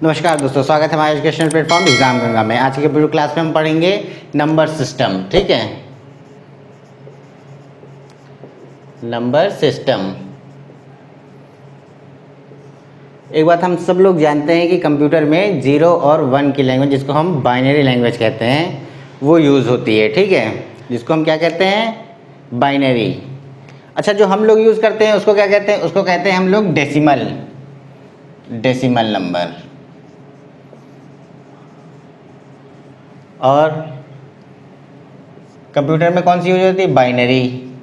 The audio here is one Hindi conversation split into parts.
नमस्कार दोस्तों, स्वागत है हमारे एजुकेशनल प्लेटफॉर्म एग्जाम गंगा में। आज के वीडियो क्लास में हम पढ़ेंगे नंबर सिस्टम। ठीक है, नंबर सिस्टम। एक बात हम सब लोग जानते हैं कि कंप्यूटर में 0 और 1 की लैंग्वेज, जिसको हम बाइनरी लैंग्वेज कहते हैं, वो यूज़ होती है। ठीक है, जिसको हम क्या कहते हैं? बाइनरी। अच्छा, जो हम लोग यूज़ करते हैं उसको क्या कहते हैं? उसको कहते हैं हम लोग डेसिमल, डेसिमल नंबर। और कंप्यूटर में कौन सी यूज होती है? बाइनरी।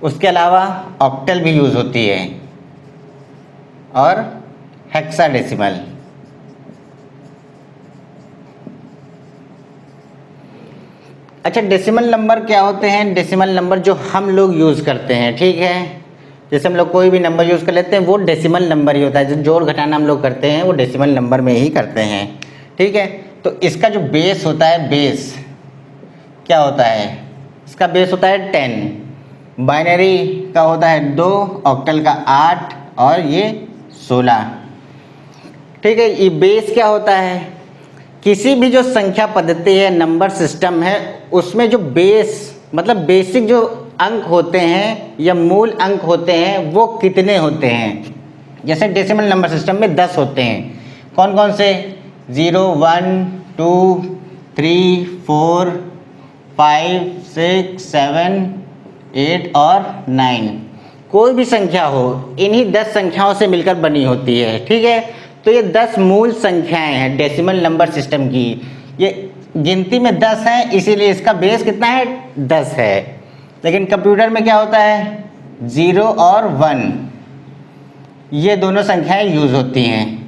उसके अलावा ऑक्टल भी यूज़ होती है और हेक्साडेसिमल। अच्छा, डेसिमल नंबर क्या होते हैं? डेसिमल नंबर जो हम लोग यूज़ करते हैं, ठीक है, जैसे हम लोग कोई भी नंबर यूज़ कर लेते हैं वो डेसिमल नंबर ही होता है। जो जोड़ घटाना हम लोग करते हैं वो डेसिमल नंबर में ही करते हैं। ठीक है, तो इसका जो बेस होता है, बेस क्या होता है? इसका बेस होता है 10, बाइनरी का होता है 2, ऑक्टल का 8 और ये 16। ठीक है, ये बेस क्या होता है? किसी भी जो संख्या पद्धति है, नंबर सिस्टम है, उसमें जो बेस मतलब बेसिक जो अंक होते हैं या मूल अंक होते हैं वो कितने होते हैं? जैसे डेसिमल नंबर सिस्टम में 10 होते हैं। कौन कौन से? 0, 1, 2, 3, 4, 5, 6, 7, 8 और 9। कोई भी संख्या हो, इन्हीं 10 संख्याओं से मिलकर बनी होती है। ठीक है, तो ये 10 मूल संख्याएं हैं डेसिमल नंबर सिस्टम की। ये गिनती में 10 हैं, इसीलिए इसका बेस कितना है? 10 है। लेकिन कंप्यूटर में क्या होता है? 0 और 1, ये दोनों संख्याएं यूज होती हैं।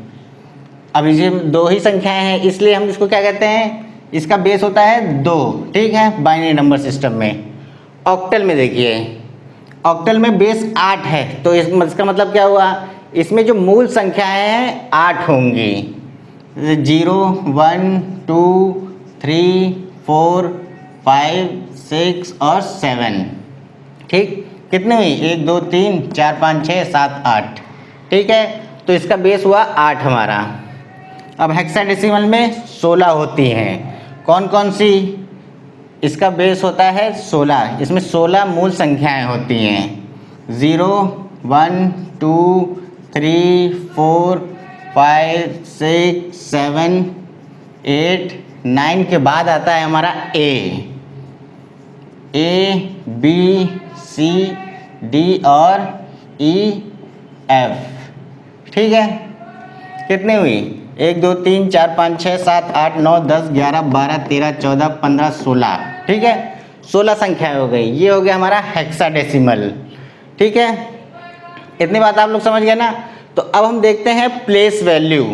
अब ये 2 ही संख्याएं हैं, इसलिए हम इसको क्या कहते हैं? इसका बेस होता है 2। ठीक है, बाइनरी नंबर सिस्टम में। ऑक्टल में देखिए, ऑक्टल में बेस 8 है, तो इसका मतलब क्या हुआ? इसमें जो मूल संख्याएं हैं 8 होंगी। 0, 1, 2, 3, 4, 5, 6 और 7। ठीक, कितनी हुई? 1, 2, 3, 4, 5, 6, 7, 8। ठीक है, तो इसका बेस हुआ 8 हमारा। अब हेक्साडेसिमल में 16 होती हैं। कौन कौन सी? इसका बेस होता है 16। इसमें 16 मूल संख्याएं होती हैं। 0, 1, 2, 3, 4, 5, 6, 7, 8, 9 के बाद आता है हमारा A, B, C, D और E, F। ठीक है, कितनी हुई? 1, 2, 3, 4, 5, 6, 7, 8, 9, 10, 11, 12, 13, 14, 15, 16। ठीक है, 16 संख्याएं हो गई। ये हो गया हमारा हेक्साडेसिमल। ठीक है, इतनी बात आप लोग समझ गए ना? तो अब हम देखते हैं प्लेस वैल्यू।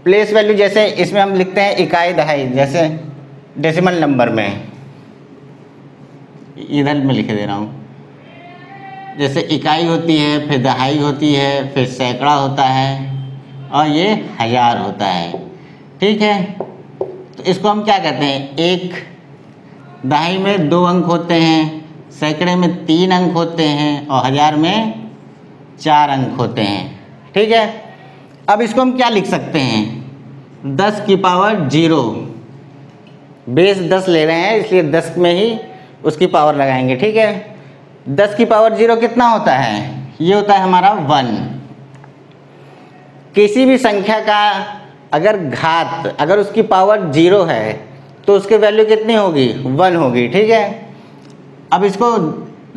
प्लेस वैल्यू जैसे इसमें हम लिखते हैं इकाई दहाई, जैसे डेसिमल नंबर में इधर में लिखे दे रहा हूँ। जैसे इकाई होती है, फिर दहाई होती है, फिर सैकड़ा होता है और ये 1000 होता है। ठीक है, तो इसको हम क्या कहते हैं? एक दहाई में 2 अंक होते हैं, सैकड़े में 3 अंक होते हैं और 1000 में 4 अंक होते हैं। ठीक है, अब इसको हम क्या लिख सकते हैं? 10 की पावर 0। बेस 10 ले रहे हैं, इसलिए 10 में ही उसकी पावर लगाएंगे। ठीक है, 10 की पावर 0 कितना होता है? ये होता है हमारा 1। किसी भी संख्या का अगर घात, अगर उसकी पावर 0 है तो उसकी वैल्यू कितनी होगी? 1 होगी। ठीक है, अब इसको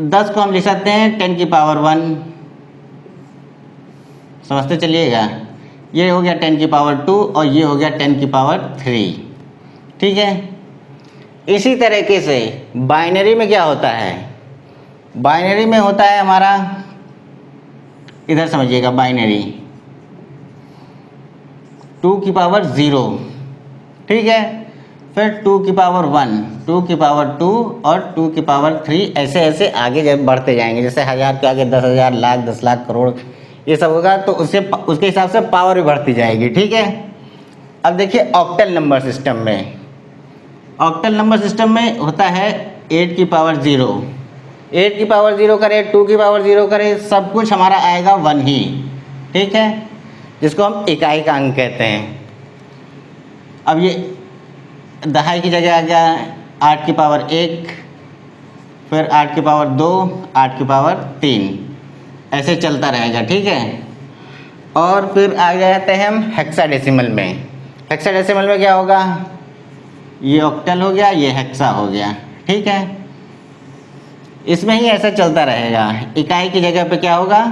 10 को हम लिख सकते हैं 10 की पावर 1। समझते चलिएगा, ये हो गया 10 की पावर 2 और ये हो गया 10 की पावर 3। ठीक है, इसी तरीके से बाइनरी में क्या होता है? बाइनरी में होता है हमारा, इधर समझिएगा, बाइनरी 2 की पावर 0। ठीक है, फिर 2 की पावर 1, 2 की पावर 2 और 2 की पावर 3, ऐसे ऐसे आगे जब बढ़ते जाएंगे। जैसे 1000 के आगे 10,000, लाख, 10 लाख, करोड़, ये सब होगा, तो उसके हिसाब से पावर भी बढ़ती जाएगी। ठीक है, अब देखिए ऑक्टल नंबर सिस्टम में, ऑक्टल नंबर सिस्टम में होता है 8 की पावर 0। 8 की पावर 0 करें, 2 की पावर 0 करें, सब कुछ हमारा आएगा 1 ही। ठीक है, जिसको हम इकाई का अंक कहते हैं। अब ये दहाई की जगह आ गया 8 की पावर 1, फिर 8 की पावर 2, 8 की पावर 3, ऐसे चलता रहेगा, ठीक है। और फिर आ जाते हैं हम हेक्साडेसिमल में। हेक्साडेसिमल में क्या होगा, ये ऑक्टल हो गया, ये हेक्सा हो गया, ठीक है। इसमें ही ऐसा चलता रहेगा। इकाई की जगह पे क्या होगा,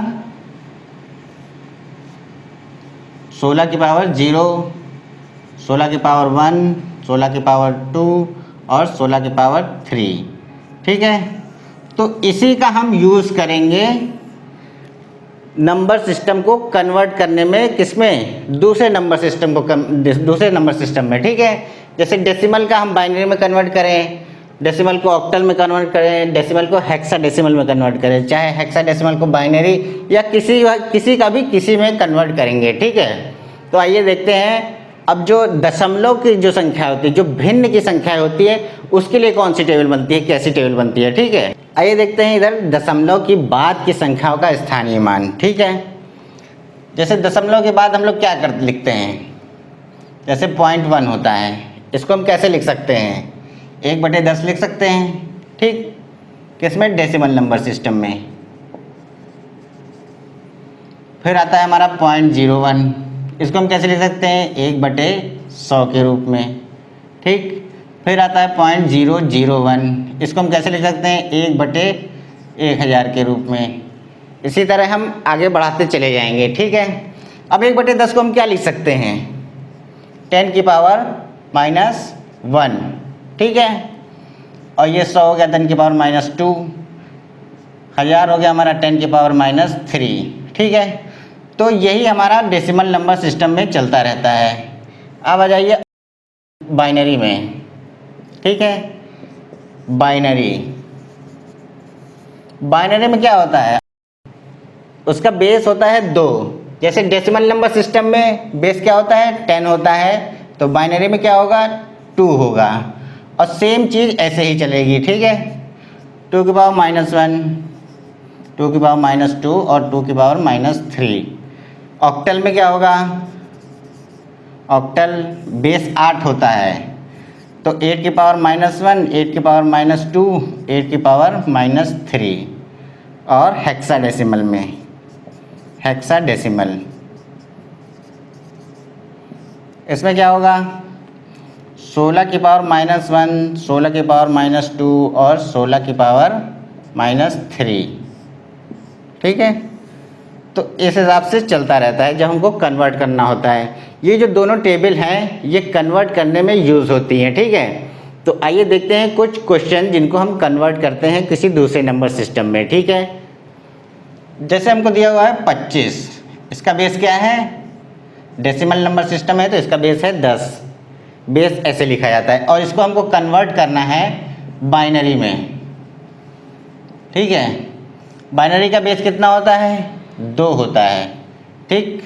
16 की पावर 0, 16 की पावर 1, 16 की पावर 2 और 16 की पावर 3, ठीक है। तो इसी का हम यूज़ करेंगे नंबर सिस्टम को कन्वर्ट करने में, किसमें, दूसरे नंबर सिस्टम को दूसरे नंबर सिस्टम में, ठीक है। जैसे डेसिमल का हम बाइनरी में कन्वर्ट करें, डेसिमल को ऑक्टल में कन्वर्ट करें, डेसिमल को हेक्साडेसिमल में कन्वर्ट करें, चाहे हेक्साडेसिमल को बाइनरी या किसी का भी किसी में कन्वर्ट करेंगे, ठीक है। तो आइए देखते हैं अब जो दशमलव की जो संख्या होती है, जो भिन्न की संख्या होती है, उसके लिए कौन सी टेबल बनती है, कैसी टेबल बनती है, ठीक है। आइए देखते हैं इधर दशमलव की बाद की संख्याओं का स्थानीय मान, ठीक है। जैसे दशमलव के बाद हम लोग क्या लिखते हैं, जैसे 0.1 होता है, इसको हम कैसे लिख सकते हैं, 1/10 लिख सकते हैं, ठीक। किसमें, डेसिमल नंबर सिस्टम में। फिर आता है हमारा 0.01, इसको हम कैसे लिख सकते हैं, 1/100 के रूप में, ठीक। फिर आता है 0.001, इसको हम कैसे लिख सकते हैं, 1/1000 के रूप में। इसी तरह हम आगे बढ़ाते चले जाएंगे, ठीक है। अब 1/10 को हम क्या लिख सकते हैं, 10 की पावर -1, ठीक है। और ये 100 हो गया 10 की पावर -2, 1000 हो गया हमारा 10 की पावर -3, ठीक है। तो यही हमारा डेसिमल नंबर सिस्टम में चलता रहता है। अब आ जाइए बाइनरी में, ठीक है। बाइनरी में क्या होता है, उसका बेस होता है 2। जैसे डेसिमल नंबर सिस्टम में बेस क्या होता है, 10 होता है, तो बाइनरी में क्या होगा, 2 होगा। और सेम चीज़ ऐसे ही चलेगी, ठीक है। 2 की पावर -1, 2 की पावर -2 और 2 की पावर -3। ऑक्टल में क्या होगा, ऑक्टल बेस 8 होता है, तो 8 की पावर -1, 8 की पावर -2, 8 की पावर -3। और हेक्साडेसिमल में, हेक्साडेसिमल इसमें क्या होगा, 16 की पावर -1, 16 की पावर -2 और 16 की पावर -3, ठीक है। तो इस हिसाब से चलता रहता है जब हमको कन्वर्ट करना होता है। ये जो दोनों टेबल हैं ये कन्वर्ट करने में यूज़ होती हैं, ठीक है। तो आइए देखते हैं कुछ क्वेश्चन जिनको हम कन्वर्ट करते हैं किसी दूसरे नंबर सिस्टम में, ठीक है। जैसे हमको दिया हुआ है 25, इसका बेस क्या है, डेसिमल नंबर सिस्टम है तो इसका बेस है 10, बेस ऐसे लिखा जाता है। और इसको हमको कन्वर्ट करना है बाइनरी में, ठीक है। बाइनरी का बेस कितना होता है, 2 होता है, ठीक।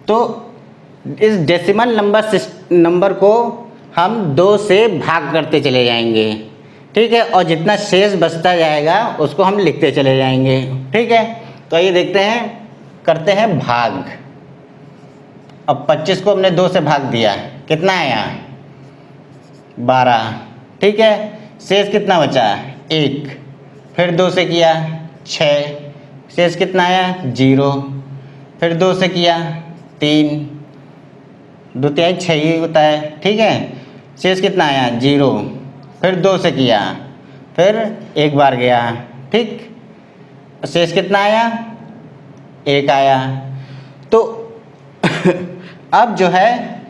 तो इस डेसिमल नंबर को हम 2 से भाग करते चले जाएंगे, ठीक है। और जितना शेष बचता जाएगा उसको हम लिखते चले जाएंगे, ठीक है। तो ये देखते हैं, करते हैं भाग। अब 25 को हमने 2 से भाग दिया, कितना आया, 12, ठीक है। शेष कितना बचा, 1, फिर 2 से किया 6, शेष कितना आया, 0, फिर 2 से किया 3, 2 तिहाई 6 ही होता है, ठीक है। शेष कितना आया, 0, फिर 2 से किया, फिर एक बार गया, ठीक। शेष कितना आया, 1 आया। तो अब जो है,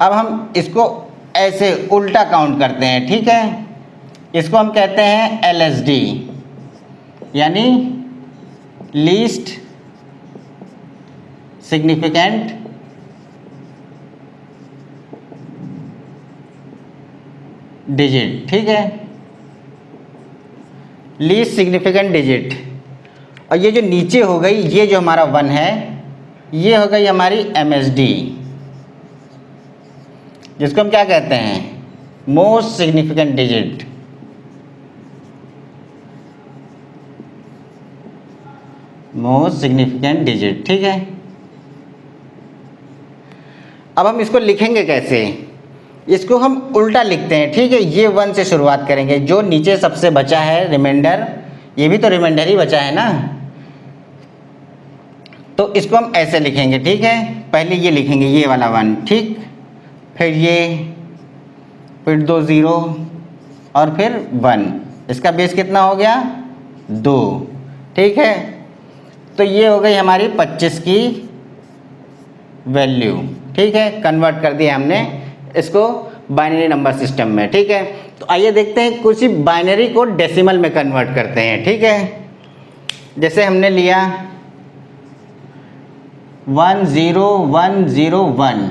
अब हम इसको ऐसे उल्टा काउंट करते हैं, ठीक है। इसको हम कहते हैं LSD, यानी लीस्ट सिग्निफिकेंट डिजिट, ठीक है, लीस्ट सिग्निफिकेंट डिजिट। और ये जो नीचे हो गई, ये जो हमारा 1 है, ये हो गई हमारी MSD, जिसको हम क्या कहते हैं, most significant digit. Most significant digit, ठीक है। अब हम इसको लिखेंगे कैसे, इसको हम उल्टा लिखते हैं, ठीक है। ये 1 से शुरुआत करेंगे, जो नीचे सबसे बचा है रिमाइंडर, ये भी तो रिमाइंडर ही बचा है ना, तो इसको हम ऐसे लिखेंगे, ठीक है। पहले ये लिखेंगे, ये वाला 1, ठीक, फिर ये, फिर 2 0 और फिर 1। इसका बेस कितना हो गया, 2, ठीक है। तो ये हो गई हमारी 25 की वैल्यू, ठीक है। कन्वर्ट कर दिया हमने इसको बाइनरी नंबर सिस्टम में, ठीक है। तो आइए देखते हैं कुछ बाइनरी को डेसिमल में कन्वर्ट करते हैं, ठीक है। जैसे हमने लिया 10101,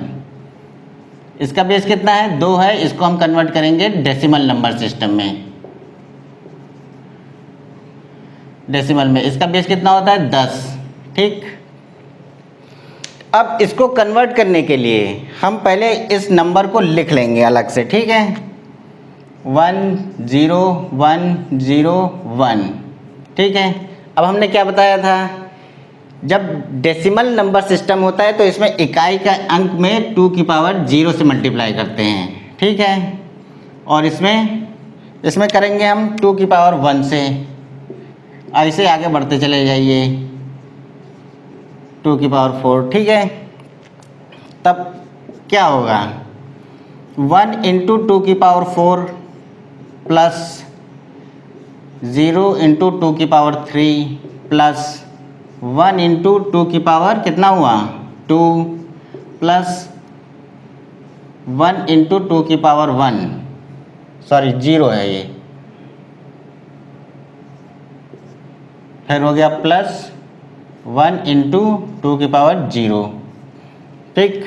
इसका बेस कितना है, 2 है। इसको हम कन्वर्ट करेंगे डेसिमल नंबर सिस्टम में, डेसिमल में इसका बेस कितना होता है, 10, ठीक। अब इसको कन्वर्ट करने के लिए हम पहले इस नंबर को लिख लेंगे अलग से, ठीक है। 10101, ठीक है। अब हमने क्या बताया था, जब डेसिमल नंबर सिस्टम होता है तो इसमें इकाई का अंक में 2 की पावर 0 से मल्टीप्लाई करते हैं, ठीक है। और इसमें करेंगे हम 2 की पावर 1 से, ऐसे आगे बढ़ते चले जाइए 2 की पावर 4, ठीक है। तब क्या होगा, 1 इंटू 2 की पावर 4 प्लस 0 इंटू 2 की पावर 3 प्लस 1 इंटू 2 की पावर कितना हुआ, 2 प्लस 1 इंटू 2 की पावर 1, सॉरी 0 है ये, फिर हो गया प्लस 1 इंटू 2 की पावर 0, ठीक।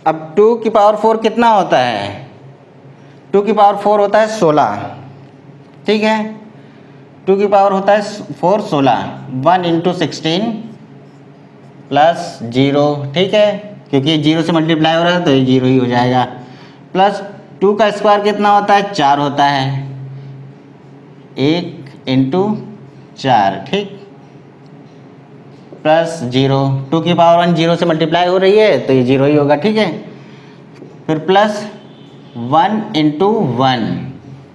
अब 2 की पावर 4 कितना होता है, 2 की पावर 4 होता है 16, ठीक है। 2 की पावर होता है 4 16, 1 इंटू 16 प्लस 0, ठीक है, क्योंकि 0 से मल्टीप्लाई हो रहा है तो ये 0 ही हो जाएगा। प्लस 2 का स्क्वायर कितना होता है, 4 होता है, 1 इंटू 4, ठीक, प्लस 0, 2 की पावर 1 0 से मल्टीप्लाई हो रही है तो ये 0 ही होगा, ठीक है। फिर प्लस 1 इंटू 1,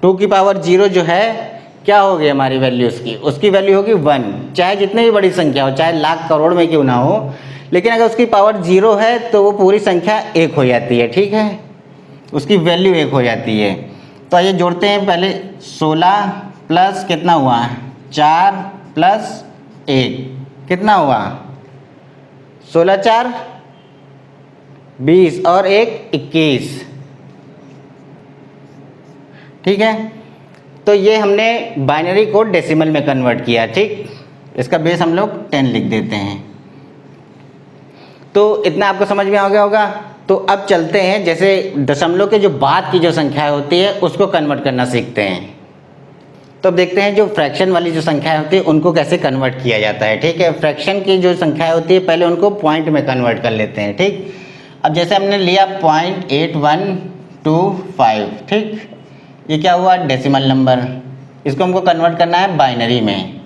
2 की पावर 0 जो है क्या होगी हमारी वैल्यू, उसकी वैल्यू होगी 1, चाहे जितनी भी बड़ी संख्या हो, चाहे लाख करोड़ में क्यों ना हो, लेकिन अगर उसकी पावर 0 है तो वो पूरी संख्या 1 हो जाती है, ठीक है, उसकी वैल्यू 1 हो जाती है। तो आइए जोड़ते हैं पहले, 16 प्लस कितना हुआ, 4 प्लस 1 कितना हुआ, 16 4 20 और 1 21, ठीक है। तो ये हमने बाइनरी को डेसिमल में कन्वर्ट किया, ठीक। इसका बेस हम लोग 10 लिख देते हैं। तो इतना आपको समझ में आ गया होगा। तो अब चलते हैं, जैसे दशमलव के जो बाद की जो संख्या होती है उसको कन्वर्ट करना सीखते हैं। तो अब देखते हैं जो फ्रैक्शन वाली जो संख्या होती है उनको कैसे कन्वर्ट किया जाता है, ठीक है। फ्रैक्शन की जो संख्या होती है पहले उनको पॉइंट में कन्वर्ट कर लेते हैं, ठीक। अब जैसे हमने लिया 0.8125, ठीक, ये क्या हुआ, डेसिमल नंबर, इसको हमको कन्वर्ट करना है बाइनरी में,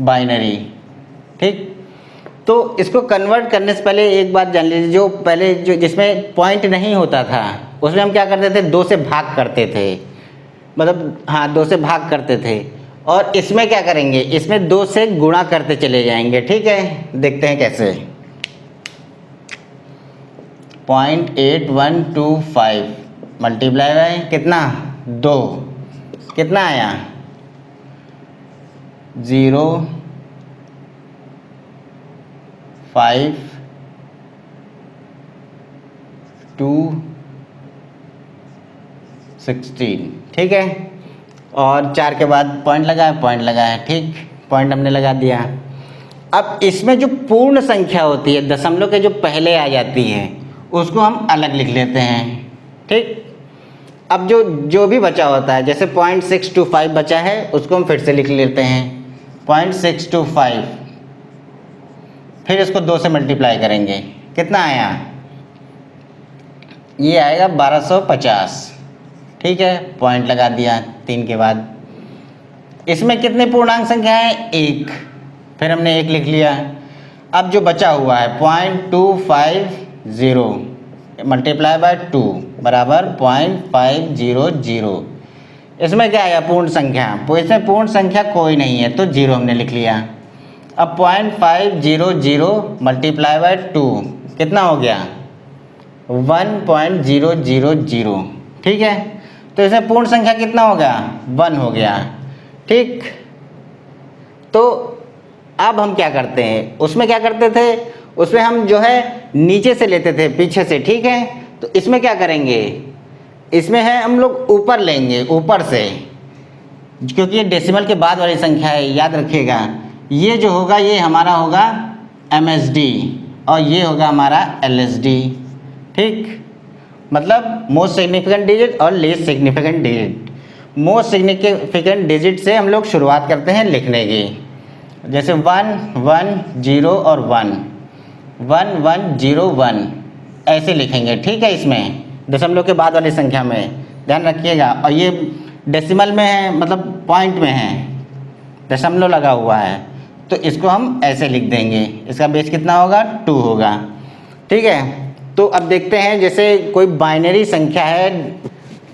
बाइनरी, ठीक। तो इसको कन्वर्ट करने से पहले एक बात जान लीजिए, जो पहले जो जिसमें पॉइंट नहीं होता था उसमें हम क्या करते थे, 2 से भाग करते थे, मतलब हाँ 2 से भाग करते थे। और इसमें क्या करेंगे, इसमें 2 से गुणा करते चले जाएंगे, ठीक है। देखते हैं कैसे, 0.8125 मल्टीप्लाई बाय कितना, 2, कितना आया, 0 5 2 16, ठीक है। और 4 के बाद पॉइंट लगाया, ठीक, पॉइंट हमने लगा दिया। अब इसमें जो पूर्ण संख्या होती है, दशमलव के जो पहले आ जाती है, उसको हम अलग लिख लेते हैं, ठीक। अब जो भी बचा होता है, जैसे 0.625 बचा है उसको हम फिर से लिख लेते हैं 0.625, फिर इसको 2 से मल्टीप्लाई करेंगे, कितना आया, ये आएगा 1250, ठीक है। पॉइंट लगा दिया 3 के बाद। इसमें कितने पूर्णांक संख्या है, 1, फिर हमने 1 लिख लिया। अब जो बचा हुआ है 0.250 मल्टीप्लाई बाय 2 बराबर 0.500। इसमें क्या आया? पूर्ण संख्या। तो इसमें पूर्ण संख्या कोई नहीं है तो 0 हमने लिख लिया। अब 0.500 मल्टीप्लाई बाय 2 कितना हो गया? 1.000। ठीक है, तो इसमें पूर्ण संख्या कितना हो गया? 1 हो गया। ठीक, तो अब हम क्या करते हैं? उसमें क्या करते थे? उसमें हम जो है नीचे से लेते थे, पीछे से। ठीक है, तो इसमें क्या करेंगे? इसमें है हम लोग ऊपर लेंगे, ऊपर से, क्योंकि ये डेसिमल के बाद वाली संख्या है, याद रखिएगा। ये जो होगा ये हमारा होगा MSD और ये होगा हमारा LSD। ठीक, मतलब मोस्ट सिग्निफिकेंट डिजिट और least significant digit. Most significant digit से हम लोग शुरुआत करते हैं लिखने की, जैसे 1 1 0 और 1 1 1 0 1 ऐसे लिखेंगे। ठीक है, इसमें दशमलव के बाद वाली संख्या में ध्यान रखिएगा। और ये डेसिमल में है, मतलब पॉइंट में है, दशमलव लगा हुआ है, तो इसको हम ऐसे लिख देंगे। इसका बेस कितना होगा? 2 होगा। ठीक है, तो अब देखते हैं, जैसे कोई बाइनरी संख्या है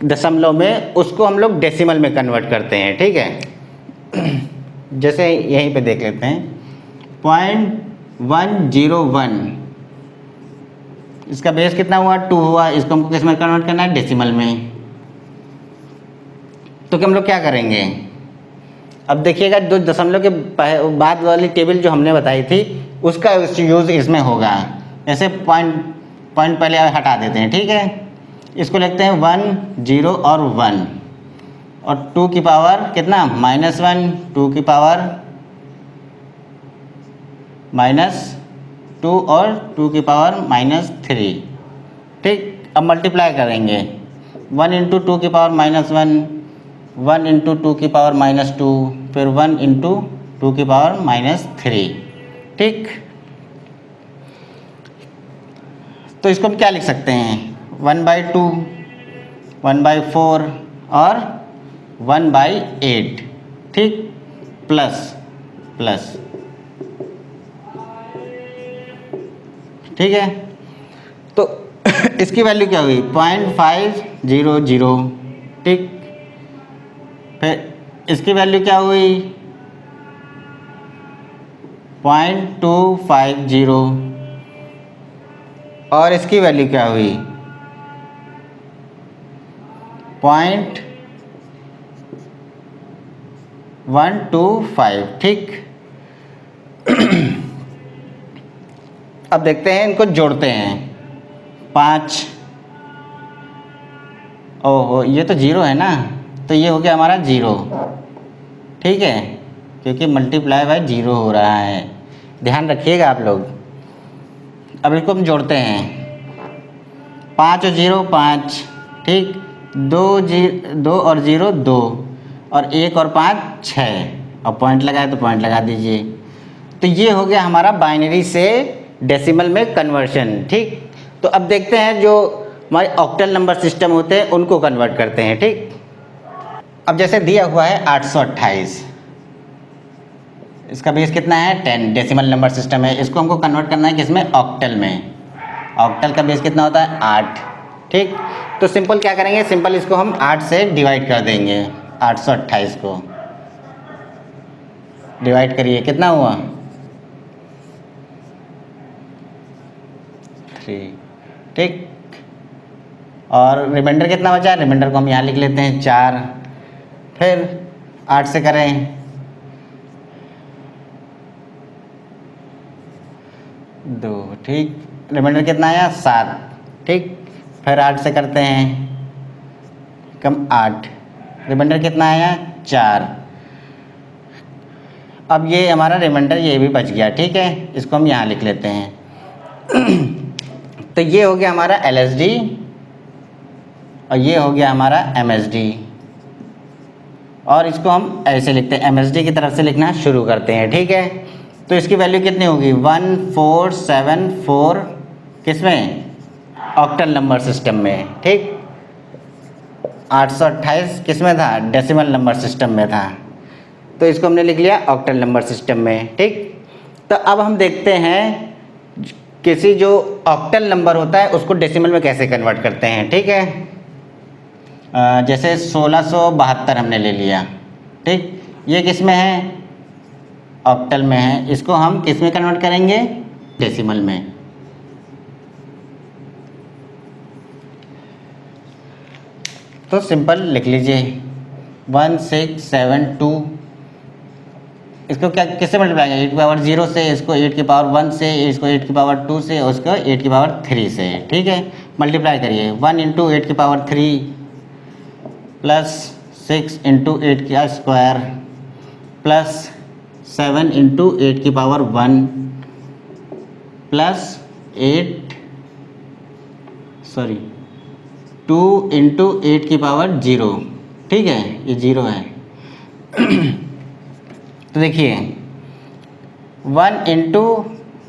दशमलव में, उसको हम लोग डेसिमल में कन्वर्ट करते हैं। ठीक है, जैसे यहीं पे देख लेते हैं 0.101, इसका बेस कितना हुआ? 2 हुआ। इसको हमको किस में कन्वर्ट करना है? डेसिमल में। तो हम लोग क्या करेंगे? अब देखिएगा, जो दशमलव के बाद वाली टेबल जो हमने बताई थी उसका यूज़ इसमें होगा। जैसे पॉइंट पहले हटा देते हैं। ठीक है, इसको लिखते हैं 1 0 और 1 और 2 की पावर कितना? -1, 2 की पावर -2 और 2 की पावर -3। ठीक, अब मल्टीप्लाई करेंगे 1 इंटू 2 की पावर -1, 1 इंटू 2 की पावर -2, फिर 1 इंटू 2 की पावर -3। ठीक, तो इसको हम क्या लिख सकते हैं? 1/2, 1/4 और 1/8। ठीक, प्लस प्लस। ठीक है, तो इसकी वैल्यू क्या हुई? 0.500। ठीक, फिर इसकी वैल्यू क्या हुई? 0.250 और इसकी वैल्यू क्या हुई? 0.125। ठीक, अब देखते हैं, इनको जोड़ते हैं। 5, ओहो ये तो 0 है ना, तो ये हो गया हमारा 0। ठीक है, क्योंकि मल्टीप्लाई बाय 0 हो रहा है, ध्यान रखिएगा आप लोग। अब इसको हम जोड़ते हैं। 5 और 0 5। ठीक, 2 और 0 2 और 1 और 5 6 और पॉइंट लगाए तो पॉइंट लगा दीजिए। तो ये हो गया हमारा बाइनरी से डेसिमल में कन्वर्शन। ठीक, तो अब देखते हैं जो हमारे ऑक्टल नंबर सिस्टम होते हैं उनको कन्वर्ट करते हैं। ठीक, अब जैसे दिया हुआ है 828, इसका बेस कितना है? 10। डेसिमल नंबर सिस्टम है, इसको हमको कन्वर्ट करना है किसमें? ऑक्टल में। ऑक्टल का बेस कितना होता है? 8। ठीक, तो सिंपल क्या करेंगे? सिंपल इसको हम 8 से डिवाइड कर देंगे। 828 को डिवाइड करिए, कितना हुआ? 3। ठीक, और रिमाइंडर कितना बचा? रिमाइंडर को हम यहाँ लिख लेते हैं 4। फिर 8 से करें 2। ठीक, रिमाइंडर कितना आया? 7। ठीक, फिर 8 से करते हैं कम 8, रिमाइंडर कितना आया? 4। अब ये हमारा रिमाइंडर ये भी बच गया। ठीक है, इसको हम यहाँ लिख लेते हैं। तो ये हो गया हमारा LSD और ये हो गया हमारा MSD, और इसको हम ऐसे लिखते हैं, MSD की तरफ से लिखना शुरू करते हैं। ठीक है, तो इसकी वैल्यू कितनी होगी? 1474 किसमें? ऑक्टल नंबर सिस्टम में। ठीक, 828 किसमें था? डेसिमल नंबर सिस्टम में था, तो इसको हमने लिख लिया ऑक्टल नंबर सिस्टम में। ठीक, तो अब हम देखते हैं किसी जो ऑक्टल नंबर होता है उसको डेसिमल में कैसे कन्वर्ट करते हैं। ठीक है, जैसे 1672 हमने ले लिया। ठीक, ये किस में है? ऑक्टल में है। इसको हम किस में कन्वर्ट करेंगे? डेसिमल में। तो सिंपल लिख लीजिए 1672। इसको क्या किससे मल्टीप्लाई करेंगे? 8 की पावर 0 से, इसको 8 की पावर 1 से, इसको 8 की पावर 2 से, और उसको 8 की पावर 3 से। ठीक है, मल्टीप्लाई करिए 1 इंटू 8 की पावर 3 प्लस 6 इंटू 8 का स्क्वायर प्लस 7 इंटू 8 की पावर 1 प्लस 2 इंटू 8 की पावर 0। ठीक है, ये 0 है। तो देखिए 1 इंटू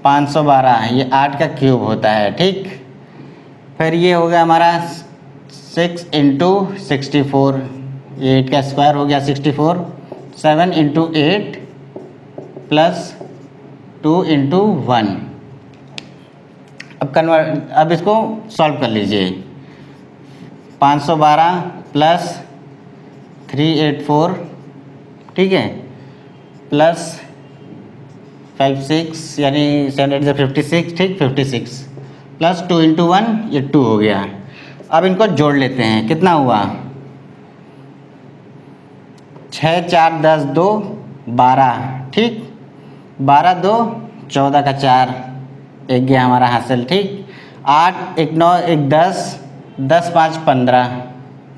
512, ये 8 का क्यूब होता है। ठीक, फिर ये हो गया हमारा 6 इंटू 64, ये 8 का स्क्वायर हो गया 64, 7 इंटू 8 प्लस 2 इंटू 1। अब इसको सॉल्व कर लीजिए। 512 प्लस 384, ठीक है, प्लस 56 यानी 7 8 56। ठीक, 56 प्लस 2 इंटू 1, ये 2 हो गया। अब इनको जोड़ लेते हैं, कितना हुआ? 6 4 10 2 12। ठीक, 12 2 14 का 4, एक गया हमारा हासिल। ठीक, 8 1 9 1 10 10 5 15,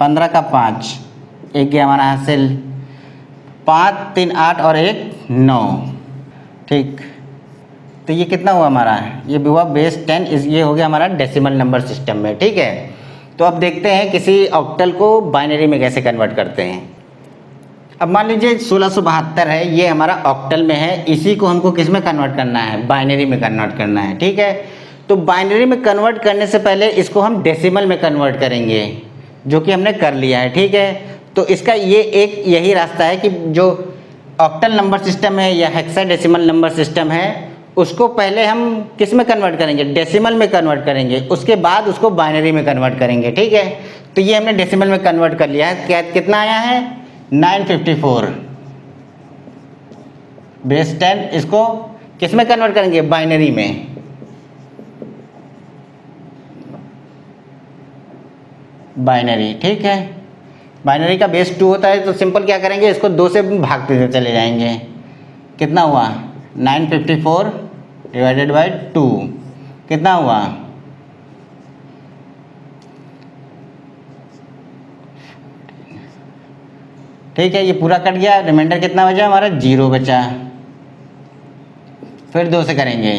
15 का 5, एक गया हमारा हासिल। 5 3 8 और 1 9। ठीक, तो ये कितना हुआ हमारा? ये भी हुआ बेस 10। ये हो गया हमारा डेसिमल नंबर सिस्टम में। ठीक है, तो अब देखते हैं किसी ऑक्टल को बाइनरी में कैसे कन्वर्ट करते हैं। अब मान लीजिए 1672 है, ये हमारा ऑक्टल में है, इसी को हमको किस में कन्वर्ट करना है? बाइनरी में कन्वर्ट करना है। ठीक है, तो बाइनरी में कन्वर्ट करने से पहले इसको हम डेसिमल में कन्वर्ट करेंगे, जो कि हमने कर लिया है। ठीक है, तो इसका ये एक यही रास्ता है कि जो ऑक्टल नंबर सिस्टम है या हेक्साडेसिमल नंबर सिस्टम है, उसको पहले हम किस में कन्वर्ट करेंगे? डेसिमल में कन्वर्ट करेंगे, उसके बाद उसको बाइनरी में कन्वर्ट करेंगे। ठीक है, तो ये हमने डेसिमल में कन्वर्ट कर लिया है। कितना आया है? 954 बेस 10। इसको किस में कन्वर्ट करेंगे? बाइनरी में। बाइनरी, ठीक है, बाइनरी का बेस 2 होता है, तो सिंपल क्या करेंगे? इसको 2 से भागते हुए चले जाएंगे। कितना हुआ? 954 डिवाइडेड बाई 2, कितना हुआ? ठीक है, ये पूरा कट गया, रिमाइंडर कितना बचा हमारा? 0 बचा। फिर 2 से करेंगे,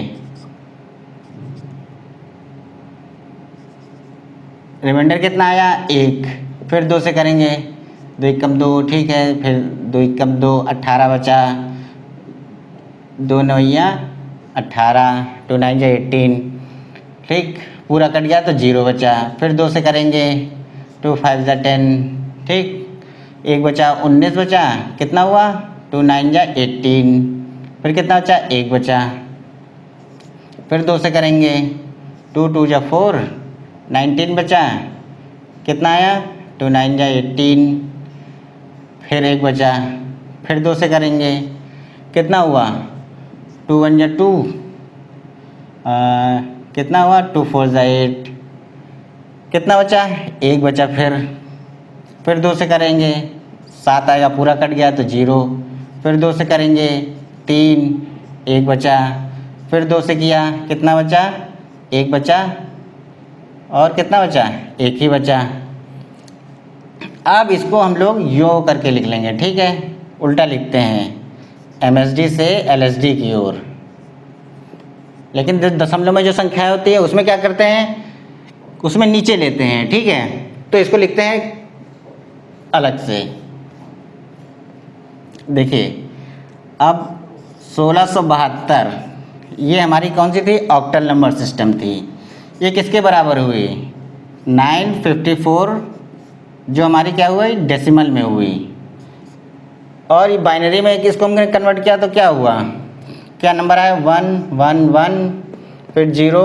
रिमाइंडर कितना आया? 1। फिर 2 से करेंगे, 2 1 कम 2, ठीक है, फिर 2 1 कम 2 18 बचा, 2 9 18, 2 9 18। ठीक, पूरा कट गया तो 0 बचा। फिर 2 से करेंगे, 2 5 10, ठीक, 1 बचा, 19 बचा, कितना हुआ? 2 9 18। फिर कितना बचा? 1 बचा। फिर 2 से करेंगे, 2 2 4, 19 बचा, कितना आया? 2 9 18। फिर 1 बचा। फिर 2 से करेंगे, कितना हुआ? 2 1 2, कितना हुआ? 2 4 8। कितना बचा? 1 बचा। फिर 2 से करेंगे, 7 आएगा, पूरा कट गया तो 0। फिर 2 से करेंगे, 3, 1 बचा। फिर 2 से किया, कितना बचा? 1 बचा। और कितना बचा? 1 ही बचा। अब इसको हम लोग यो करके लिख लेंगे। ठीक है, उल्टा लिखते हैं, MSD से LSD की ओर। लेकिन दशमलव में जो संख्या होती है उसमें क्या करते हैं? उसमें नीचे लेते हैं। ठीक है, तो इसको लिखते हैं अलग से। देखिए अब 1672 ये हमारी कौन सी थी? ऑक्टल नंबर सिस्टम थी। ये किसके बराबर हुई? 954, जो हमारी क्या हुई? डेसिमल में हुई। और ये बाइनरी में किसको हमने कन्वर्ट किया तो क्या हुआ? क्या नंबर आया 1 1 1, फिर 0,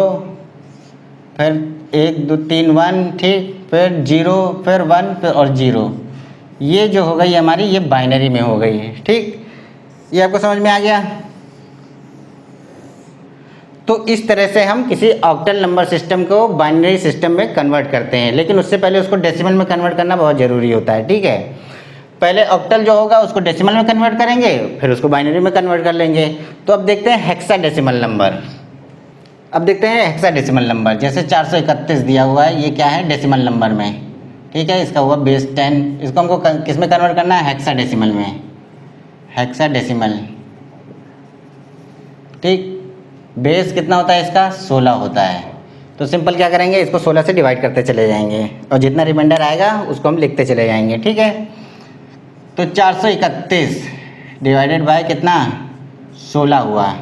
फिर 1 2 3 1, ठीक, फिर 0, फिर 1, फिर और 0। ये जो हो गई हमारी, ये बाइनरी में हो गई है, ठीक। ये आपको समझ में आ गया। तो इस तरह से हम किसी ऑक्टल नंबर सिस्टम को बाइनरी सिस्टम में कन्वर्ट करते हैं, लेकिन उससे पहले उसको डेसिमल में कन्वर्ट करना बहुत ज़रूरी होता है, ठीक है। पहले ऑक्टल जो होगा उसको डेसिमल में कन्वर्ट करेंगे, फिर उसको बाइनरी में कन्वर्ट कर लेंगे। तो अब देखते हैं हेक्साडेसिमल नंबर। अब देखते हैं हेक्साडेसिमल नंबर, जैसे 431 दिया हुआ है, ये क्या है, डेसिमल नंबर में, ठीक है। इसका हुआ बेस 10, इसको हमको किस में कन्वर्ट करना है, हेक्साडेसिमल में, हेक्साडेसिमल, ठीक। बेस कितना होता है इसका, 16 होता है। तो सिंपल क्या करेंगे, इसको 16 से डिवाइड करते चले जाएंगे और जितना रिमाइंडर आएगा उसको हम लिखते चले जाएंगे, ठीक है। तो 431 डिवाइडेड बाय कितना, 16 हुआ,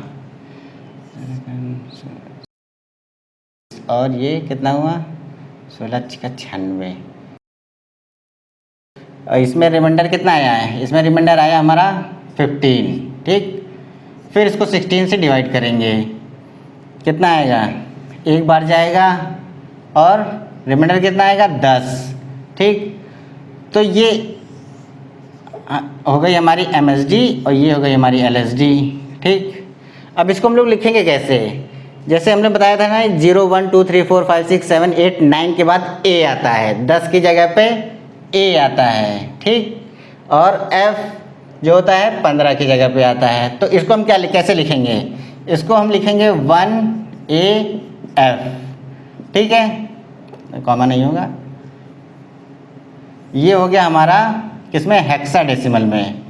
और ये कितना हुआ, 16 का 96। और इसमें रिमाइंडर कितना आया है, इसमें रिमाइंडर आया हमारा 15, ठीक। फिर इसको 16 से डिवाइड करेंगे, कितना आएगा, एक बार जाएगा और रिमाइंडर कितना आएगा, 10, ठीक। तो ये हो गई हमारी MSD और ये हो गई हमारी LSD, ठीक। अब इसको हम लोग लिखेंगे कैसे, जैसे हमने बताया था ना, 0 1 2 3 4 5 6 7 8 9 के बाद A आता है, 10 की जगह पे A आता है, ठीक। और F जो होता है 15 की जगह पे आता है। तो इसको हम कैसे लिखेंगे, इसको हम लिखेंगे 1AF, ठीक है, कॉमा नहीं होगा। ये हो गया हमारा किसमें, हेक्साडेसिमल में।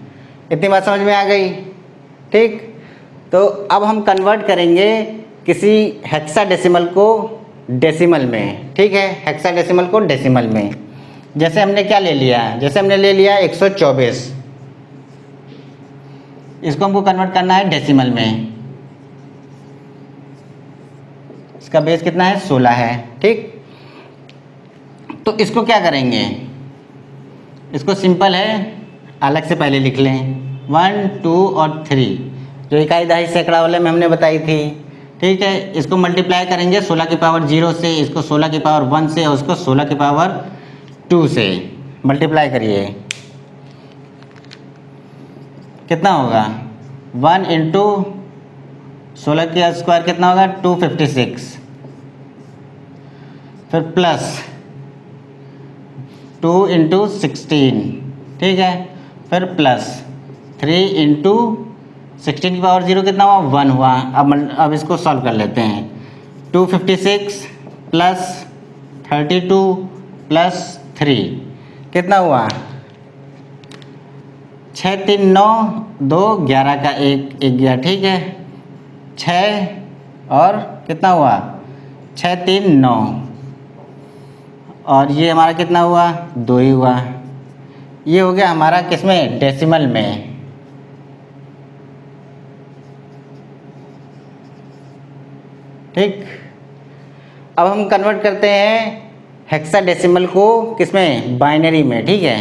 इतनी बात समझ में आ गई, ठीक। तो अब हम कन्वर्ट करेंगे किसी हेक्साडेसिमल को डेसिमल में, ठीक है, हेक्साडेसिमल को डेसिमल में। जैसे हमने क्या ले लिया, जैसे हमने ले लिया 124, इसको हमको कन्वर्ट करना है डेसिमल में। इसका बेस कितना है, 16 है, ठीक। तो इसको क्या करेंगे, इसको सिंपल है, अलग से पहले लिख लें 1 2 और 3, जो इकाई दहाई सैकड़ा वाले में हमने बताई थी, ठीक है। इसको मल्टीप्लाई करेंगे 16 की पावर 0 से, इसको 16 की पावर 1 से और उसको 16 की पावर 2 से मल्टीप्लाई करिए, कितना होगा, 1 इंटू 16 का स्क्वायर कितना होगा, 256, फिर प्लस 2 इंटू 16, ठीक है, फिर प्लस 3 इंटू 16 की पावर 0 कितना हुआ, 1 हुआ। अब इसको सॉल्व कर लेते हैं, 256 प्लस 32 प्लस 3 कितना हुआ, 6 3 9 2 11 का 1 गया, ठीक है, 6 और कितना हुआ, 6 3 9, और ये हमारा कितना हुआ, 2 ही हुआ। ये हो गया हमारा किसमें, डेसिमल में, ठीक। अब हम कन्वर्ट करते हैं हेक्साडेसिमल को किसमें, बाइनरी में, ठीक है।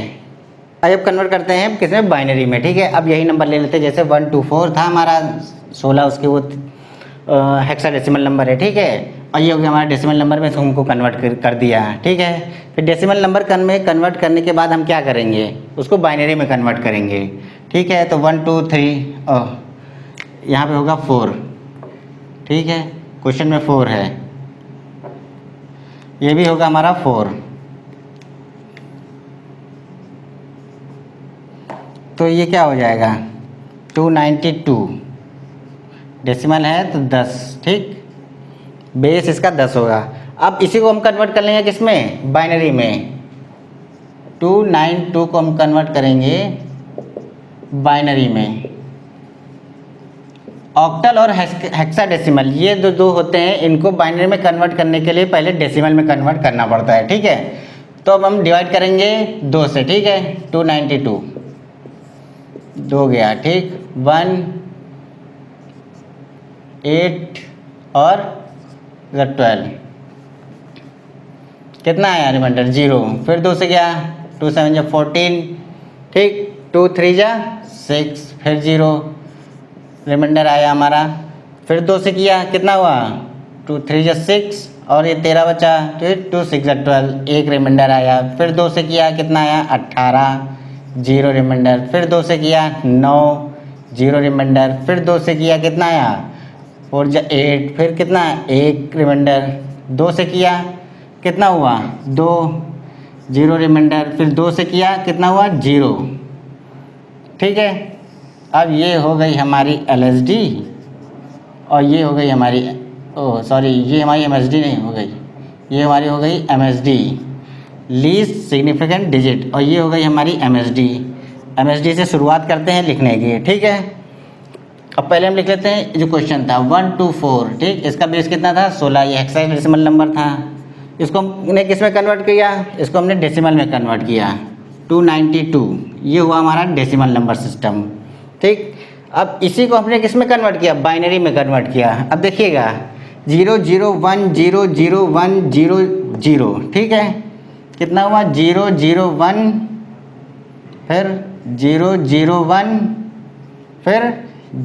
अब कन्वर्ट करते हैं किसमें, बाइनरी में, ठीक है। अब यही नंबर ले लेते हैं, जैसे 1 2 4 था हमारा 16, उसके वो हेक्साडेसिमल नंबर है, ठीक है। और ये हो गया हमारा डेसिमल नंबर में, इसको हमको कन्वर्ट कर दिया, ठीक है। फिर डेसिमल नंबर में कन्वर्ट करने के बाद हम क्या करेंगे, उसको बाइनरी में कन्वर्ट करेंगे, ठीक है। तो 1 2 3 यहाँ पे होगा 4, ठीक है, क्वेश्चन में 4 है, ये भी होगा हमारा 4। तो ये क्या हो जाएगा, 292, डेसिमल है तो 10, ठीक, बेस इसका 10 होगा। अब इसी को हम कन्वर्ट कर लेंगे किसमें, बाइनरी में, 292 को हम कन्वर्ट करेंगे बाइनरी में। ऑक्टल और हेक्साडेसिमल ये दो होते हैं, इनको बाइनरी में कन्वर्ट करने के लिए पहले डेसिमल में कन्वर्ट करना पड़ता है, ठीक है। तो अब हम डिवाइड करेंगे 2 से, ठीक है, 292 2 गया, ठीक, 1 8 और 12 कितना आया रिमाइंडर, 0, फिर 2 से गया, 2 7 जा 14, ठीक, 2 3 जा 6, फिर 0, रिमाइंडर आया हमारा। फिर 2 से किया कितना हुआ, 2 3 जा 6 और ये 13 बचा, तो ये 2 6 जा 12, एक रिमाइंडर आया। फिर 2 से किया कितना आया, 18, 0 रिमाइंडर। फिर 2 से किया 9, 0 रिमाइंडर। फिर 2 से किया कितना आया, 4 जा 8, फिर कितना 1 रिमाइंडर। 2 से किया कितना हुआ, 2, 0 रिमाइंडर। फिर 2 से किया कितना हुआ, 0। ठीक है, अब ये हो गई हमारी LSD और ये हो गई हमारी, ओह सॉरी, ये हमारी MSD नहीं हो गई, ये हमारी हो गई MSD, लीस्ट सिग्निफिकेंट डिजिट, और ये हो गई हमारी MSD से शुरुआत करते हैं लिखने की। ठीक है, अब पहले हम लिख लेते हैं जो क्वेश्चन था 1 2 4। ठीक, इसका बेस कितना था, 16, ये हेक्साडेसिमल नंबर था। इसको हमने किस में कन्वर्ट किया, इसको हमने डेसिमल में कन्वर्ट किया, 292, ये हुआ हमारा डेसिमल नंबर सिस्टम। ठीक, अब इसी को हमने किस में कन्वर्ट किया, बाइनरी में कन्वर्ट किया। अब देखिएगा 0 0 1 0 0 1 0 0। ठीक है, कितना हुआ, 0 0 1, फिर 0 0 1, फिर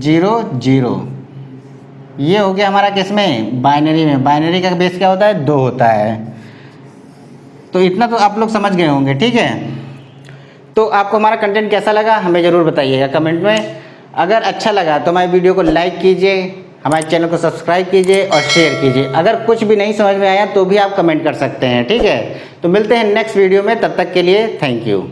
0 0। ये हो गया हमारा किस में, बाइनरी में। बाइनरी का बेस क्या होता है, 2 होता है। तो इतना तो आप लोग समझ गए होंगे। ठीक है, तो आपको हमारा कंटेंट कैसा लगा हमें ज़रूर बताइएगा कमेंट में। अगर अच्छा लगा तो हमारे वीडियो को लाइक कीजिए, हमारे चैनल को सब्सक्राइब कीजिए और शेयर कीजिए। अगर कुछ भी नहीं समझ में आया तो भी आप कमेंट कर सकते हैं। ठीक है, तो मिलते हैं नेक्स्ट वीडियो में, तब तक के लिए थैंक यू।